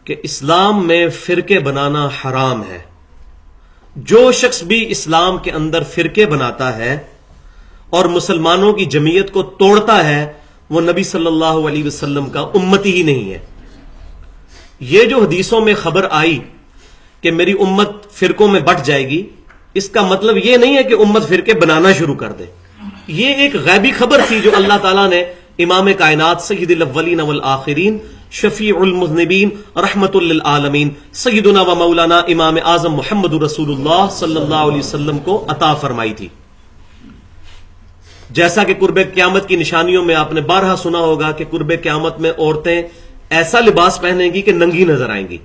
کہ اسلام میں فرقے بنانا حرام ہے. جو شخص بھی اسلام کے اندر فرقے بناتا ہے اور مسلمانوں کی جمعیت کو توڑتا ہے وہ نبی صلی اللہ علیہ وسلم کا امتی ہی نہیں ہے. یہ جو حدیثوں میں خبر آئی کہ میری امت فرقوں میں بٹ جائے گی، اس کا مطلب یہ نہیں ہے کہ امت فرقے بنانا شروع کر دے. یہ ایک غیبی خبر تھی جو اللہ تعالیٰ نے امام کائنات سید الاولین والآخرین شفیع المذنبین رحمت للعالمین سیدنا و مولانا امام اعظم محمد رسول اللہ صلی اللہ علیہ وسلم کو عطا فرمائی تھی. جیسا کہ قرب قیامت کی نشانیوں میں آپ نے بارہا سنا ہوگا کہ قرب قیامت میں عورتیں ایسا لباس پہنیں گی کہ ننگی نظر آئیں گی.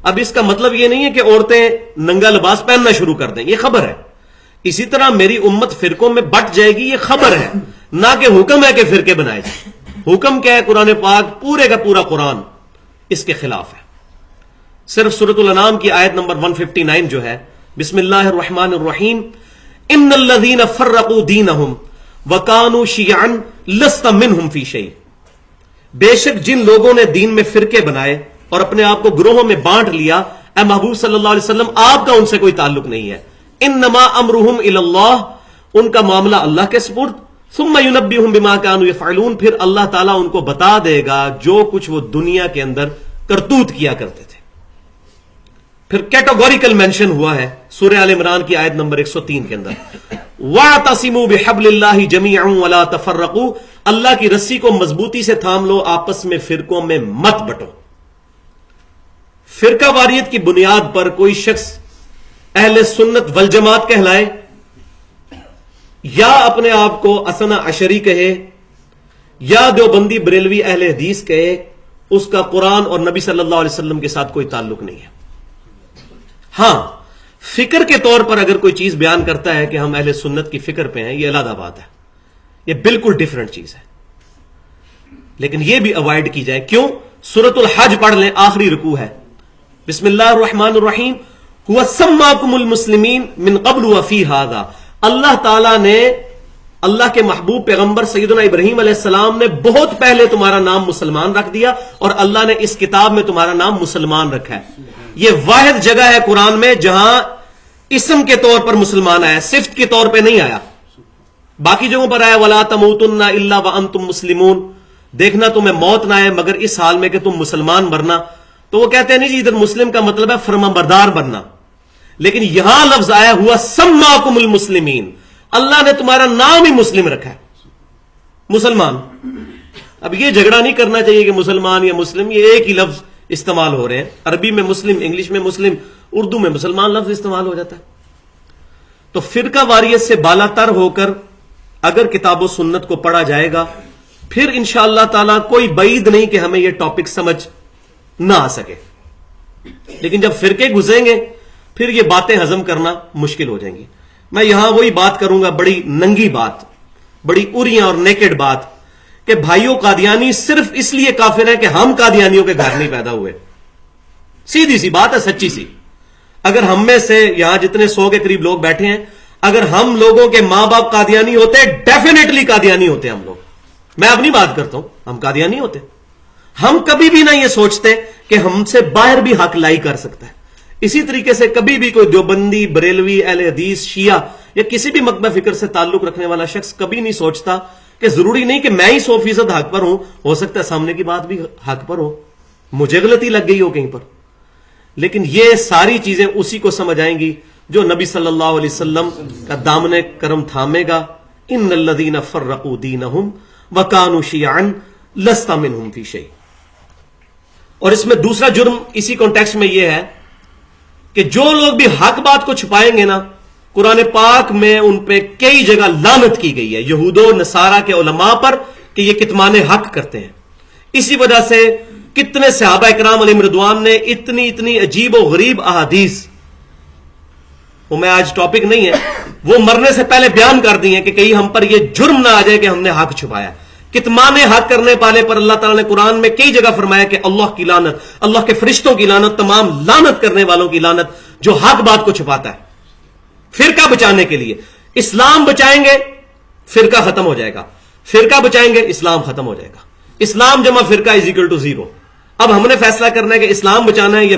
اب اس کا مطلب یہ نہیں ہے کہ عورتیں ننگا لباس پہننا شروع کر دیں، یہ خبر ہے. اسی طرح میری امت فرقوں میں بٹ جائے گی، یہ خبر ہے، نہ کہ حکم ہے کہ فرقے بنائے جائیں. حکم کیا ہے؟ قرآن پاک پورے کا پورا قرآن اس کے خلاف ہے. صرف سورۃ الانعام کی آیت نمبر 159 جو ہے، بسم اللہ الرحمن الرحیم، ان الذین فرقوا دینہم وکانوا شیعا لست منہم فی شیء. بے شک جن لوگوں نے دین میں فرقے بنائے اور اپنے آپ کو گروہوں میں بانٹ لیا، اے محبوب صلی اللہ علیہ وسلم آپ کا ان سے کوئی تعلق نہیں ہے. انما امرهم الی اللہ، ان کا معاملہ اللہ کے سپرد. ثم ينبئهم بما كانوا يفعلون، پھر اللہ تعالیٰ ان کو بتا دے گا جو کچھ وہ دنیا کے اندر کرتوت کیا کرتے تھے. پھر کیٹیگوریکل مینشن ہوا ہے سورہ آل عمران کی آیت نمبر 103 کے اندر، وَاعْتَصِمُوا بِحَبْلِ اللَّهِ جَمِيعًا وَلَا تَفَرَّقُوا، اللہ کی رسی کو مضبوطی سے تھام لو، آپس میں فرقوں میں مت بٹو. فرقہ واریت کی بنیاد پر کوئی شخص اہل سنت والجماعت کہلائے یا اپنے آپ کو اثنا عشری کہے یا دیوبندی بریلوی اہل حدیث کہے، اس کا قرآن اور نبی صلی اللہ علیہ وسلم کے ساتھ کوئی تعلق نہیں ہے. ہاں، فکر کے طور پر اگر کوئی چیز بیان کرتا ہے کہ ہم اہل سنت کی فکر پہ ہیں، یہ علیحدہ بات ہے، یہ بالکل ڈیفرنٹ چیز ہے. لیکن یہ بھی اوائڈ کی جائے. کیوں؟ سورۃ الحج پڑھ لیں، آخری رکوع ہے، بسم اللہ الرحمن الرحیم، هو سماکم المسلمین من قبل وفی ھذا. اللہ تعالیٰ نے، اللہ کے محبوب پیغمبر سیدنا ابراہیم علیہ السلام نے بہت پہلے تمہارا نام مسلمان رکھ دیا، اور اللہ نے اس کتاب میں تمہارا نام مسلمان رکھا ہے. یہ واحد جگہ ہے قرآن میں جہاں اسم کے طور پر مسلمان آیا، صفت کے طور پہ نہیں آیا. باقی جگہوں پر آیا وَلَا تَمُوتُنَّ إِلَّا وَأَنْتُمْ مُسْلِمُونَ، دیکھنا تمہیں موت نہ آئے مگر اس حال میں کہ تم مسلمان مرنا. تو وہ کہتے ہیں نہیں جی ادھر مسلم کا مطلب ہے فرمانبردار بننا، لیکن یہاں لفظ آیا ہوا سماکم المسلمین، اللہ نے تمہارا نام ہی مسلم رکھا ہے، مسلمان. اب یہ جھگڑا نہیں کرنا چاہیے کہ مسلمان یا مسلم یہ ایک ہی لفظ استعمال ہو رہے ہیں. عربی میں مسلم، انگلش میں مسلم، اردو میں مسلمان لفظ استعمال ہو جاتا ہے. تو فرقہ واریت سے بالا تر ہو کر اگر کتاب و سنت کو پڑھا جائے گا، پھر انشاءاللہ تعالی کوئی بعید نہیں کہ ہمیں یہ ٹاپک سمجھ نہ آ سکے. لیکن جب فرقے گھسیں گے پھر یہ باتیں ہضم کرنا مشکل ہو جائیں گی. میں یہاں وہی بات کروں گا، بڑی ننگی بات، بڑی اریاں اور نیکڈ بات، کہ بھائیوں قادیانی صرف اس لیے کافر ہیں کہ ہم قادیانیوں کے گھر نہیں پیدا ہوئے. سیدھی سی بات ہے، سچی سی. اگر ہم میں سے یہاں جتنے 100 کے قریب لوگ بیٹھے ہیں، اگر ہم لوگوں کے ماں باپ قادیانی ہوتے، ڈیفینیٹلی قادیانی ہوتے ہم لوگ. میں اپنی بات کرتا ہوں، ہم قادیانی ہوتے. ہم کبھی بھی نہ یہ سوچتے کہ ہم سے باہر بھی حق لائی کر سکتا ہے. اسی طریقے سے کبھی بھی کوئی دیوبندی، بریلوی، اہل حدیث، شیعہ یا کسی بھی مکتبہ فکر سے تعلق رکھنے والا شخص کبھی نہیں سوچتا کہ ضروری نہیں کہ میں ہی 100% حق پر ہوں، ہو سکتا ہے سامنے کی بات بھی حق پر ہو، مجھے غلطی لگ گئی ہو کہیں پر. لیکن یہ ساری چیزیں اسی کو سمجھ آئیں گی جو نبی صلی اللہ علیہ وسلم کا دامن کرم تھامے گا. ان الذین فرقوا دینہم وکانوا شیعا لست منہم فی شیء. اور اس میں دوسرا جرم اسی کانٹیکسٹ میں یہ ہے کہ جو لوگ بھی حق بات کو چھپائیں گے نا، قرآن پاک میں ان پہ کئی جگہ لعنت کی گئی ہے یہود و نصارہ کے علماء پر کہ یہ کتمان حق کرتے ہیں. اسی وجہ سے کتنے صحابہ اکرام علیہم رضوان نے اتنی عجیب و غریب احادیث، وہ میں آج ٹاپک نہیں ہے، وہ مرنے سے پہلے بیان کر دی ہیں کہ کہیں ہم پر یہ جرم نہ آ جائے کہ ہم نے حق چھپایا. کتمان حق کرنے والے پر اللہ تعالیٰ نے قرآن میں کئی جگہ فرمایا کہ اللہ کی لعنت، اللہ کے فرشتوں کی لعنت، تمام لعنت کرنے والوں کی لعنت جو حق بات کو چھپاتا ہے. فرقہ بچانے کے لیے اسلام بچائیں گے فرقہ ختم ہو جائے گا، فرقہ بچائیں گے اسلام ختم ہو جائے گا. اسلام جمع فرقہ از اکول ٹو 0. اب ہم نے فیصلہ کرنا ہے کہ اسلام بچانا ہے یا